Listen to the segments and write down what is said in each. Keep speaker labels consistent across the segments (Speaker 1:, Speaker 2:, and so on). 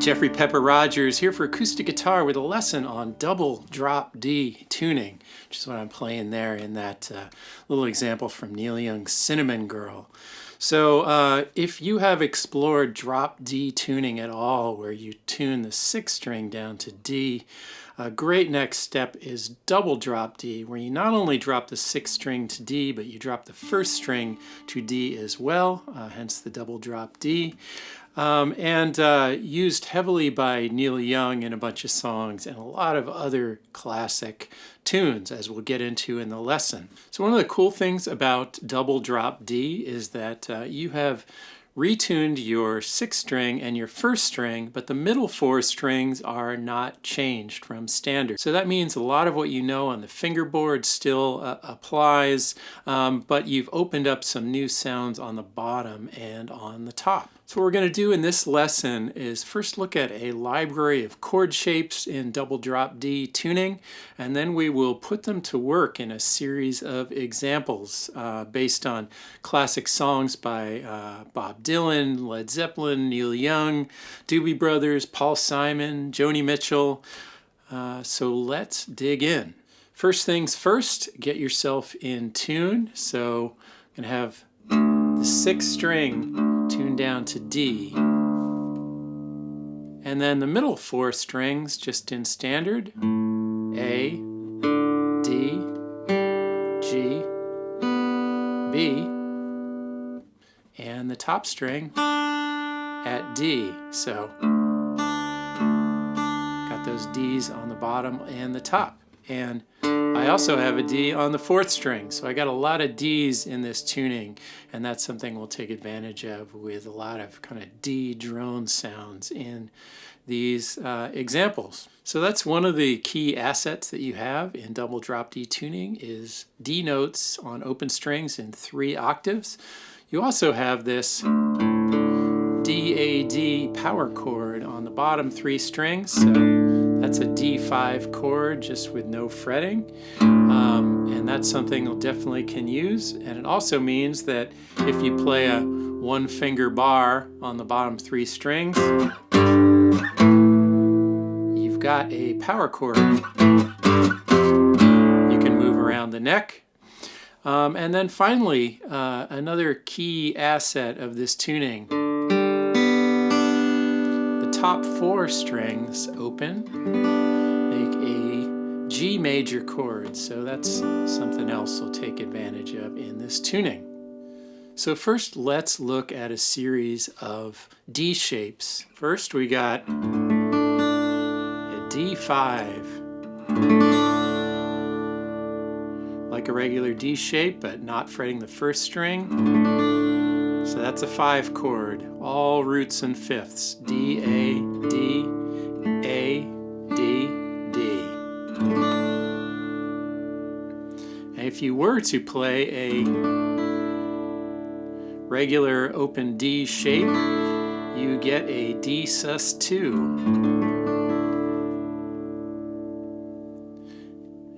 Speaker 1: Jeffrey Pepper Rodgers here for acoustic guitar with a lesson on double drop D tuning, which is what I'm playing there in that little example from Neil Young's Cinnamon Girl. So if you have explored drop D tuning at all, where you tune the 6th string down to D, a great next step is double drop D, where you not only drop the 6th string to D, but you drop the 1st string to D as well, hence the double drop D. Used heavily by Neil Young in a bunch of songs and a lot of other classic tunes, as we'll get into in the lesson. So one of the cool things about double drop D is that you have retuned your 6th string and your 1st string, but the middle 4 strings are not changed from standard. So that means a lot of what you know on the fingerboard still applies, but you've opened up some new sounds on the bottom and on the top. So what we're going to do in this lesson is first look at a library of chord shapes in double drop D tuning, and then we will put them to work in a series of examples based on classic songs by Bob Dylan, Led Zeppelin, Neil Young, Doobie Brothers, Paul Simon, Joni Mitchell. So let's dig in. First things first, get yourself in tune. So I'm going to have the 6th string tuned down to D, and then the middle 4 strings just in standard: A, D, G, B, and the top string at D. So got those D's on the bottom and the top, and I also have a D on the 4th string, so I got a lot of D's in this tuning, and that's something we'll take advantage of with a lot of kind of D drone sounds in these examples. So that's one of the key assets that you have in double drop D tuning is D notes on open strings in 3 octaves. You also have this D-A-D power chord on the bottom 3 strings, so that's a D5 chord just with no fretting, and that's something you definitely can use. And it also means that if you play a 1-finger bar on the bottom 3 strings, you've got a power chord. You can move around the neck. And then finally, another key asset of this tuning, top 4 strings open make a G major chord, so that's something else we'll take advantage of in this tuning. So first let's look at a series of D shapes. First we got a D5, like a regular D shape but not fretting the 1st string. So that's a 5 chord, all roots and fifths. D, A, D, A, D, D. And if you were to play a regular open D shape, you get a D sus2.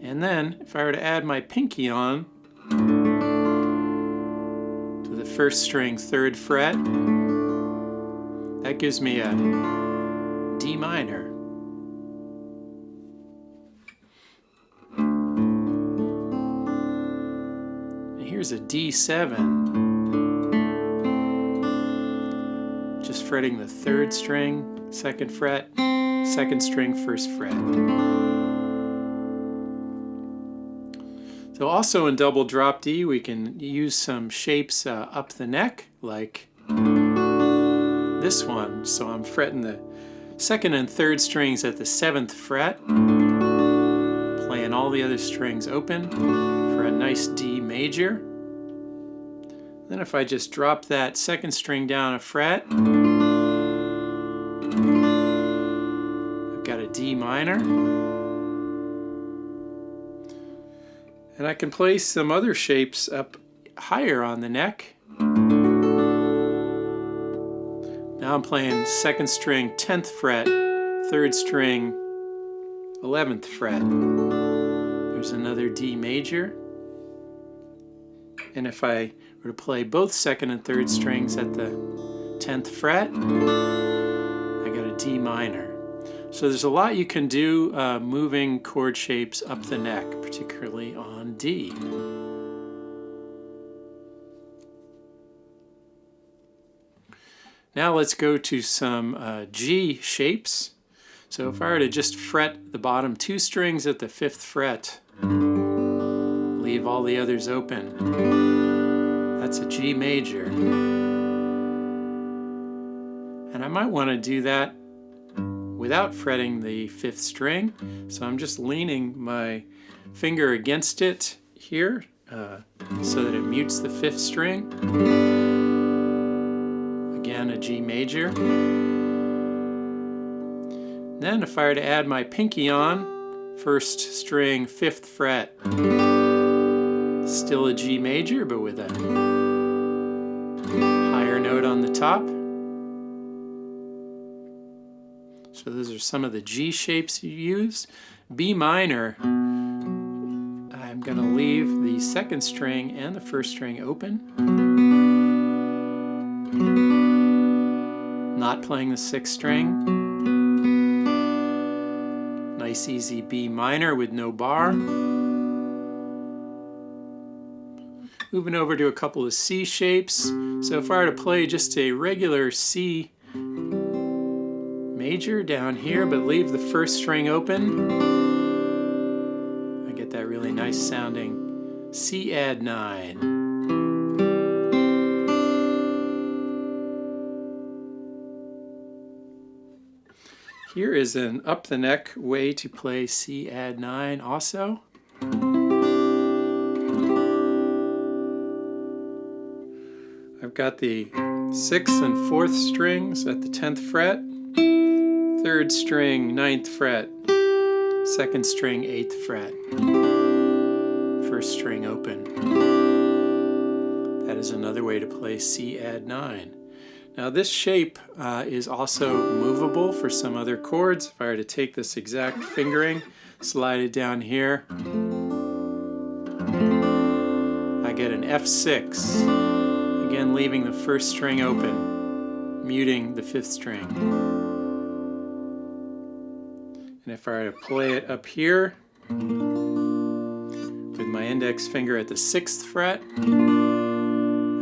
Speaker 1: And then, if I were to add my pinky on, 1st string 3rd fret, that gives me a D minor. And here's a D7, just fretting the 3rd string, 2nd fret, 2nd string, 1st fret. So also in double drop D, we can use some shapes up the neck, like this one. So I'm fretting the 2nd and 3rd strings at the 7th fret, playing all the other strings open for a nice D major. Then if I just drop that 2nd string down a fret, I've got a D minor. And I can place some other shapes up higher on the neck. Now I'm playing 2nd string 10th fret, 3rd string 11th fret. There's another D major. And if I were to play both 2nd and 3rd strings at the 10th fret, I got a D minor. So there's a lot you can do moving chord shapes up the neck, particularly on D. Now let's go to some G shapes. So if I were to just fret the bottom 2 strings at the 5th fret, leave all the others open, that's a G major. And I might want to do that without fretting the 5th string. So I'm just leaning my finger against it here so that it mutes the 5th string. Again, a G major. Then if I were to add my pinky on, 1st string, 5th fret, still a G major, but with a higher note on the top. So those are some of the G shapes you use. B minor, I'm going to leave the 2nd string and the 1st string open. Not playing the 6th string. Nice easy B minor with no bar. Moving over to a couple of C shapes. So if I were to play just a regular C major down here, but leave the 1st string open, I get that really nice sounding C add 9. Here is an up the neck way to play C add 9 also. I've got the 6th and 4th strings at the 10th fret, 3rd string, 9th fret, 2nd string, 8th fret, 1st string open. That is another way to play C add 9. Now this shape is also movable for some other chords. If I were to take this exact fingering, slide it down here, I get an F6. Again, leaving the 1st string open, muting the 5th string. And if I were to play it up here with my index finger at the 6th fret,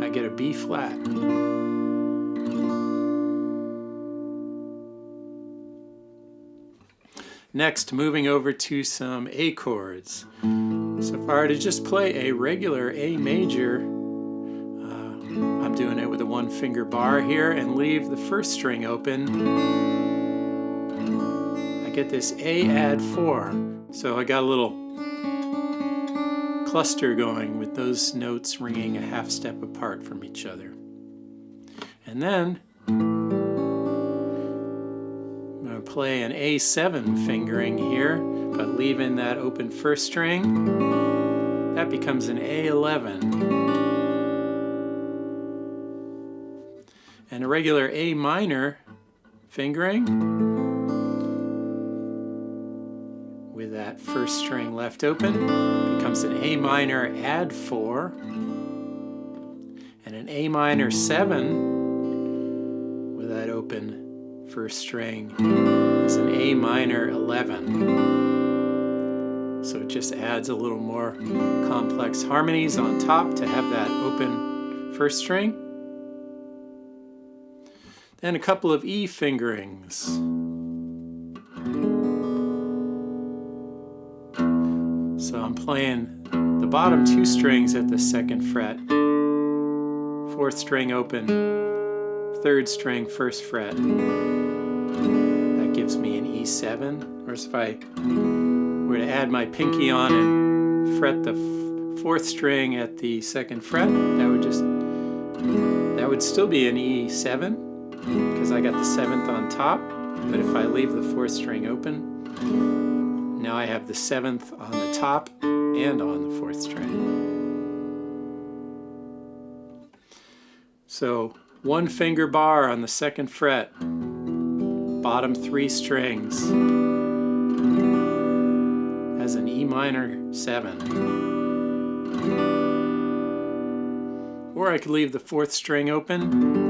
Speaker 1: I get a B flat. Next, moving over to some A chords. So if I were to just play a regular A major, I'm doing it with a 1-finger bar here, and leave the 1st string open, I get this A add 4. So I got a little cluster going with those notes ringing a half step apart from each other. And then play an A7 fingering here, but leaving that open 1st string. That becomes an A11. And a regular A minor fingering with that 1st string left open becomes an A minor add 4, and an A minor 7 with that open 1st string is an A minor 11. So it just adds a little more complex harmonies on top to have that open 1st string. Then a couple of E fingerings. So I'm playing the bottom 2 strings at the 2nd fret, 4th string open, 3rd string, 1st fret. That gives me an E7. Whereas if I were to add my pinky on and fret the 4th string at the 2nd fret, that would still be an E7 because I got the 7th on top. But if I leave the 4th string open, now I have the 7th on the top and on the 4th string. So 1-finger bar on the 2nd fret, bottom 3 strings as an E minor 7. Or I could leave the 4th string open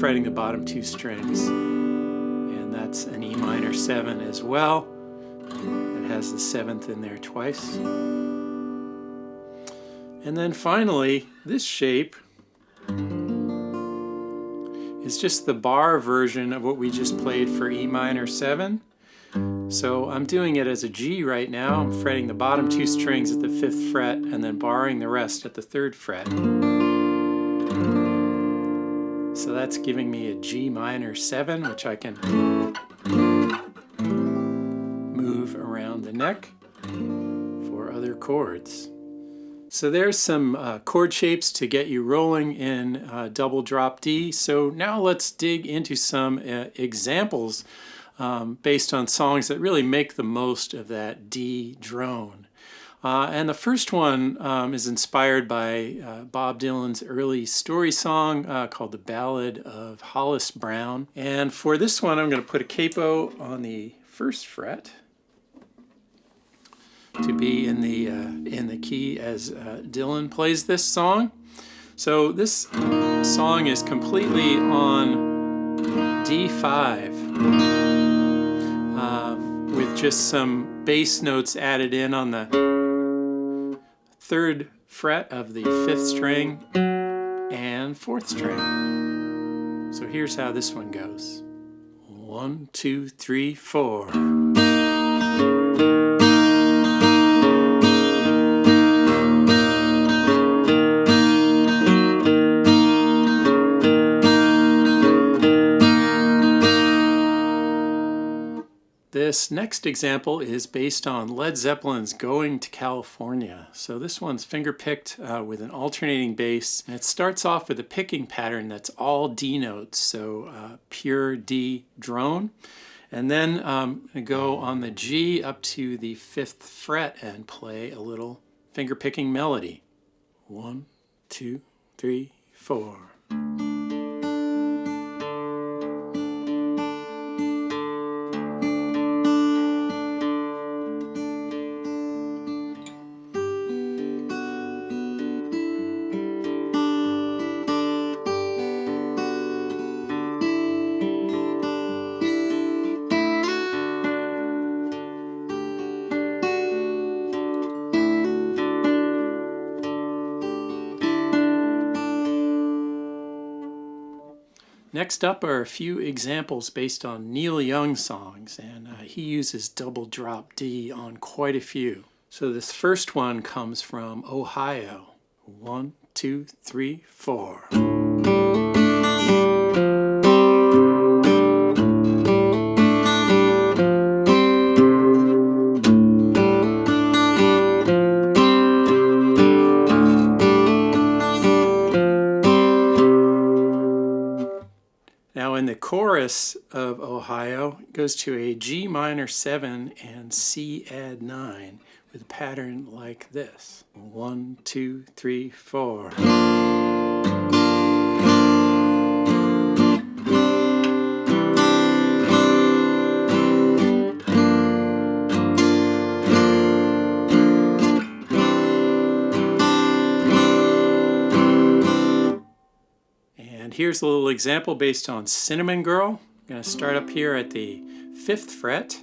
Speaker 1: fretting the bottom 2 strings. And that's an E minor 7 as well. It has the 7th in there twice. And then finally, this shape is just the bar version of what we just played for E minor 7. So I'm doing it as a G right now. I'm fretting the bottom 2 strings at the 5th fret and then barring the rest at the 3rd fret. So that's giving me a G minor 7, which I can move around the neck for other chords. So there's some chord shapes to get you rolling in double drop D. So now let's dig into some examples based on songs that really make the most of that D drone. And the first one is inspired by Bob Dylan's early story song called The Ballad of Hollis Brown. And for this one, I'm going to put a capo on the 1st fret to be in the key as Dylan plays this song. So this song is completely on D5 with just some bass notes added in on the 3rd fret of the 5th string and 4th string. So here's how this one goes. 1, 2, 3, 4. This next example is based on Led Zeppelin's Going to California. So this one's finger-picked with an alternating bass. And it starts off with a picking pattern that's all D notes, so pure D drone. And then I go on the G up to the 5th fret and play a little finger-picking melody. 1, 2, 3, 4. Next up are a few examples based on Neil Young songs, and he uses double drop D on quite a few. So this first one comes from Ohio. 1, 2, 3, 4. Now in the chorus of Ohio, it goes to a G minor 7 and C add 9 with a pattern like this. 1, 2, 3, 4. Here's a little example based on Cinnamon Girl. I'm going to start up here at the 5th fret,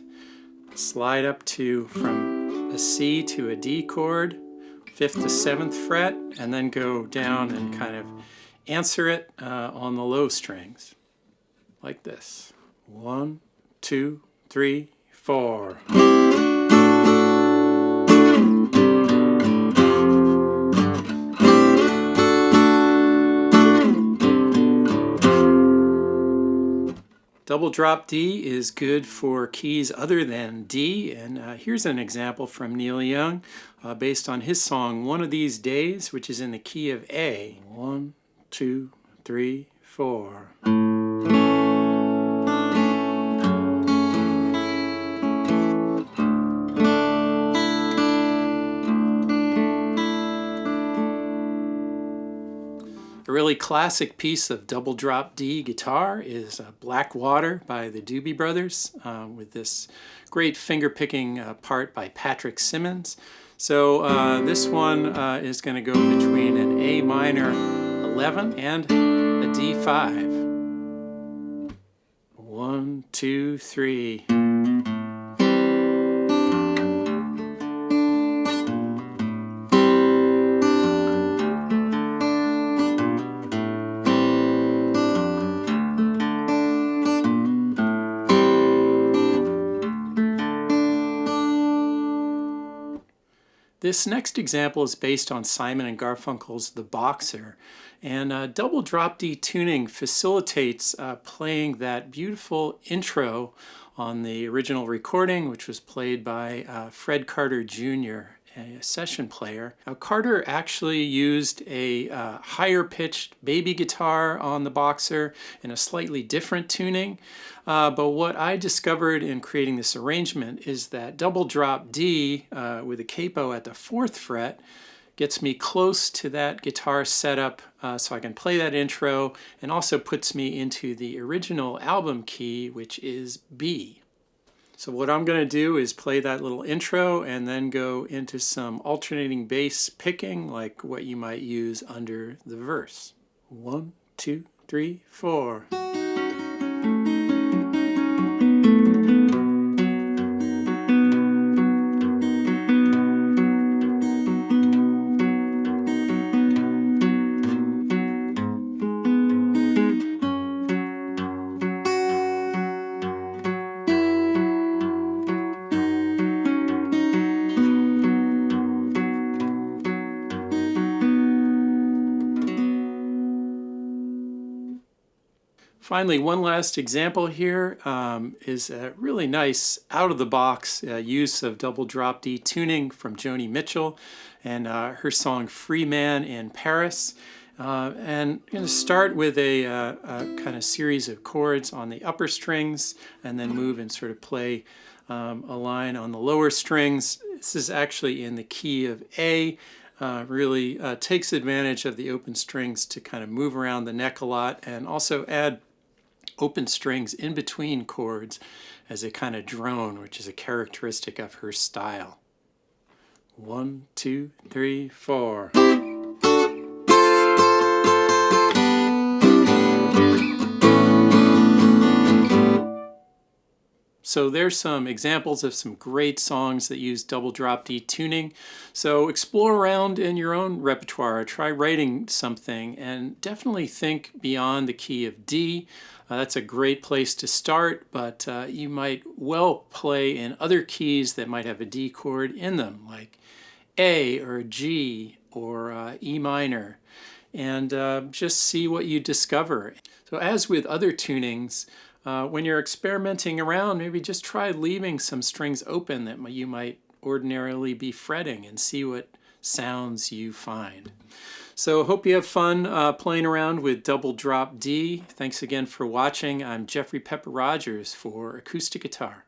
Speaker 1: slide up to from a C to a D chord, 5th to 7th fret, and then go down and kind of answer it on the low strings, like this. 1, 2, 3, 4. Double drop D is good for keys other than D, and here's an example from Neil Young based on his song One of These Days, which is in the key of A. 1, 2, 3, 4. A really classic piece of double drop D guitar is Black Water by the Doobie Brothers with this great finger picking part by Patrick Simmons. So this one is going to go between an A minor 11 and a D5. 1, 2, 3. This next example is based on Simon and Garfunkel's The Boxer, and double drop D tuning facilitates playing that beautiful intro on the original recording, which was played by Fred Carter Jr., a session player. Now, Carter actually used a higher pitched baby guitar on the Boxer in a slightly different tuning, but what I discovered in creating this arrangement is that double drop D with a capo at the 4th fret gets me close to that guitar setup so I can play that intro, and also puts me into the original album key, which is B. So what I'm going to do is play that little intro and then go into some alternating bass picking like what you might use under the verse. 1, 2, 3, 4. Finally, one last example here is a really nice out-of-the-box use of double drop D tuning from Joni Mitchell and her song Free Man in Paris. And I'm going to start with a kind of series of chords on the upper strings and then move and sort of play a line on the lower strings. This is actually in the key of A. Really takes advantage of the open strings to kind of move around the neck a lot, and also add open strings in between chords as a kind of drone, which is a characteristic of her style. 1, 2, 3, 4. So there's some examples of some great songs that use double drop D tuning. So explore around in your own repertoire, try writing something, and definitely think beyond the key of D. That's a great place to start, but you might well play in other keys that might have a D chord in them, like A or G or E minor, and just see what you discover. So as with other tunings, when you're experimenting around, maybe just try leaving some strings open that you might ordinarily be fretting and see what sounds you find. So hope you have fun playing around with double drop D. Thanks again for watching. I'm Jeffrey Pepper Rodgers for Acoustic Guitar.